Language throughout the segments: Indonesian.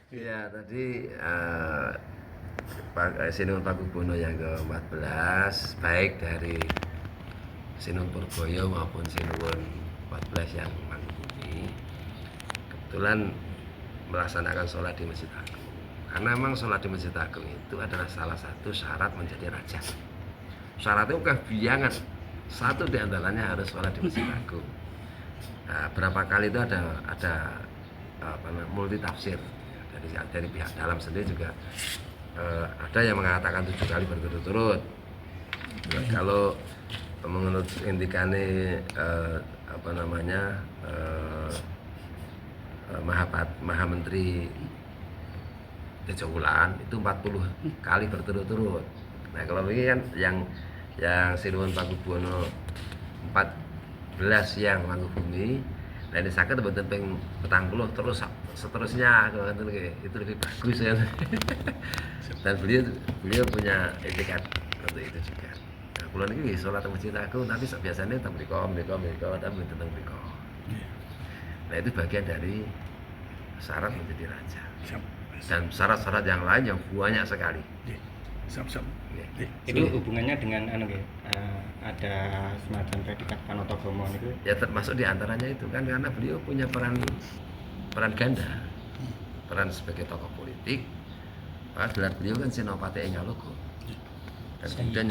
Ya tadi Sinuhun Pakubuwono yang ke-14 baik dari Sinuhun Purboyo maupun Sinuhun 14 yang Mangkubumi kebetulan melaksanakan sholat di Masjid Agung. Karena memang sholat di Masjid Agung itu adalah salah satu syarat menjadi raja. Syaratnya bukan biangan, satu di antaranya harus sholat di Masjid Agung. Nah, berapa kali itu ada multi tafsir dari pihak dalam sendiri juga ada yang mengatakan 7 kali berturut-turut. Kalau menurut indikane Maha Menteri Tejo Wulan itu 40 kali berturut-turut. Nah kalau ini kan yang Sinuhun Pakubuwono 14 yang Mangkubumi, nah ini sakit betul peng 40 terus seterusnya itu lebih bagus ya. Dan beliau punya etikat untuk itu juga. Nah, kulon ini sholat Masjid Agung tapi biasanya tentang mereka tapi tentang mereka. Nah itu bagian dari syarat menjadi raja. Dan syarat-syarat yang lain yang banyak sekali. Itu hubungannya dengan ada semacam predikat Panotogomo itu? Ya termasuk diantaranya itu kan karena beliau punya peran ganda, peran sebagai tokoh politik. Gelar beliau kan Senopati Enggalogo. Dan kemudian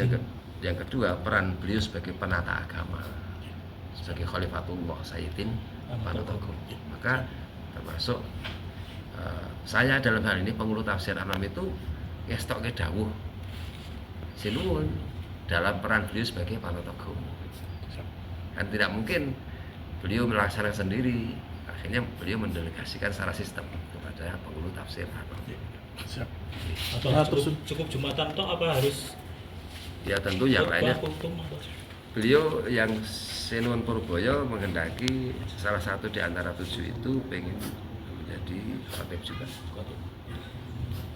yang kedua peran beliau sebagai penata agama, sebagai Khalifatullah Sayyidin Panotogomo. Maka termasuk saya dalam hal ini pengurus tafsir Anam itu ya stoknya dawuh Sinuhun dalam peran beliau sebagai Panotogomo. Kan tidak mungkin beliau melaksanakan sendiri, akhirnya beliau mendelegasikan secara sistem kepada pengurus tafsir Anam. Atau cukup Jumatan toh apa harus? Ya tentu yang lainnya. Hukum atau? Beliau yang Sinuhun Purboyo menghendaki salah satu di antara 7 itu pengen menjadi khatib juga.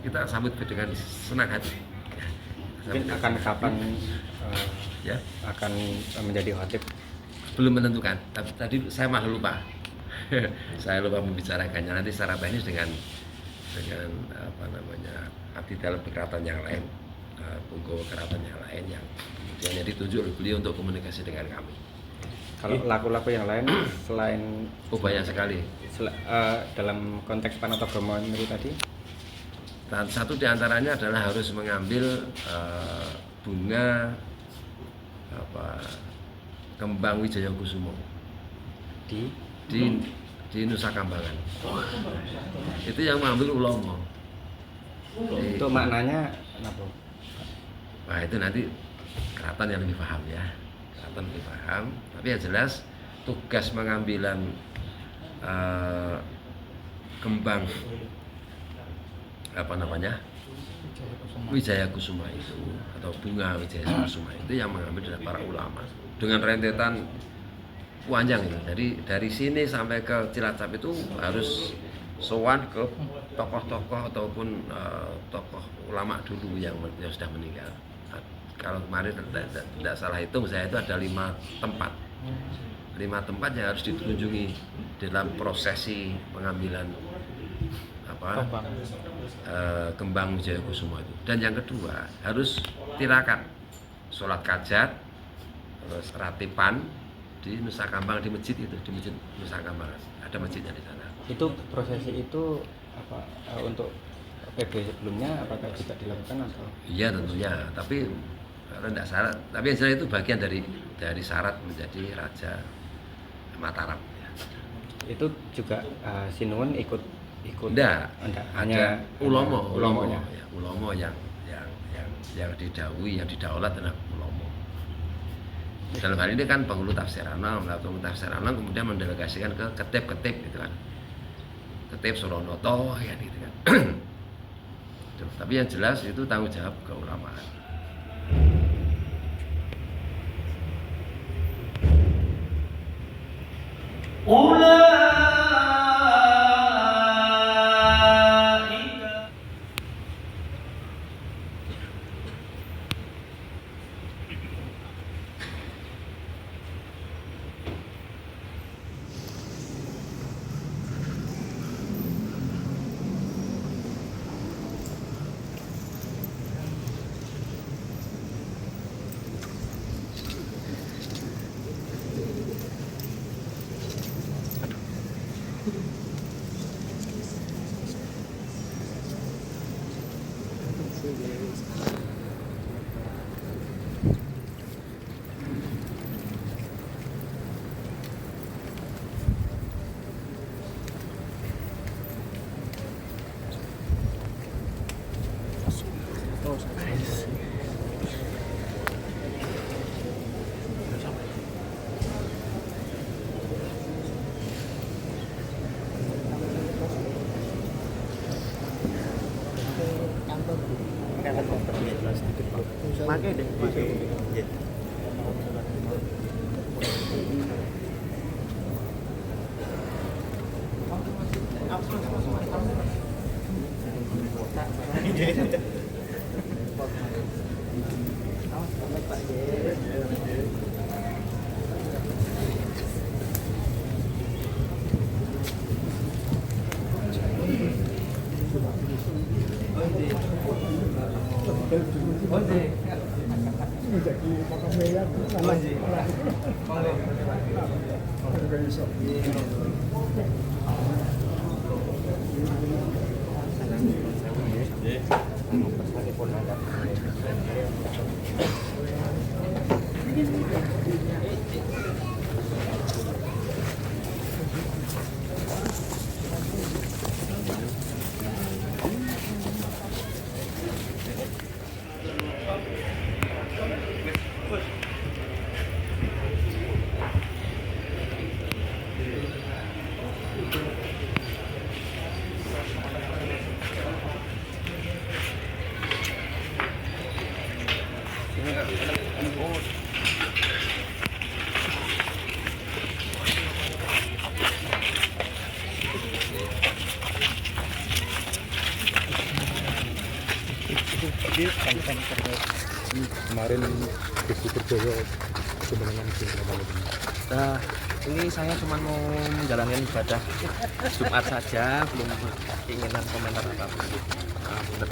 Kita sambut dengan senang hati. Mungkin akan kapan ya akan menjadi khatib? Belum menentukan. Tapi tadi saya malah lupa. Saya lupa membicarakannya. Nanti secara teknis dengan abdi dalam keraton yang lain, punggawa keraton yang lain yang kemudian ditunjuk oleh beliau untuk komunikasi dengan kami. Kalau laku-laku yang lain selain banyak sekali. Dalam konteks Panotogomo itu tadi. Dan satu diantaranya adalah harus mengambil bunga kembang Wijaya Kusumo di Nusa Kambangan. Itu yang mengambil ulama. Itu maknanya kenapa? Wah itu nanti keraton yang lebih paham ya. Keraton lebih paham. Tapi yang jelas tugas mengambilan kembang Wijaya Kusuma itu atau bunga Wijaya Kusuma itu yang mengambil dari para ulama dengan rentetan panjang itu. Jadi dari sini sampai ke Cilacap itu harus sowan ke tokoh-tokoh ataupun tokoh ulama dulu yang sudah meninggal. Kalau kemarin tidak salah hitung saya itu ada 5 tempat. 5 tempat yang harus dikunjungi dalam prosesi pengambilan kembang Wijaya Kusuma itu. Dan yang kedua harus tirakat, sholat kajat, terus ratipan di Nusa Kambangan, di masjid itu, di masjid Nusa Kambangan ada masjidnya di sana. Itu prosesi itu untuk PB sebelumnya apakah juga dilakukan atau? Iya tentunya, tapi tidak syarat. Tapi yang jelas itu bagian dari syarat menjadi raja Mataram. Ya. Itu juga Sinuhun ikut. Enggak, hanya ulama ya. Ulama yang didhawuhi, yang didaulat adalah ulama. Dalam hal ini kan pengulu tafsir Anam, kemudian mendelegasikan ke ketip gitu kan. Ketip Suronoto ya gitu kan. Tapi yang jelas itu tanggung jawab keulamaan. Pakai deh. Kemarin Gusti Purboyo kemenangan Nah, ini saya cuma mau menjalankan ibadah Jumat saja, belum keinginan komentar apapun. Benar.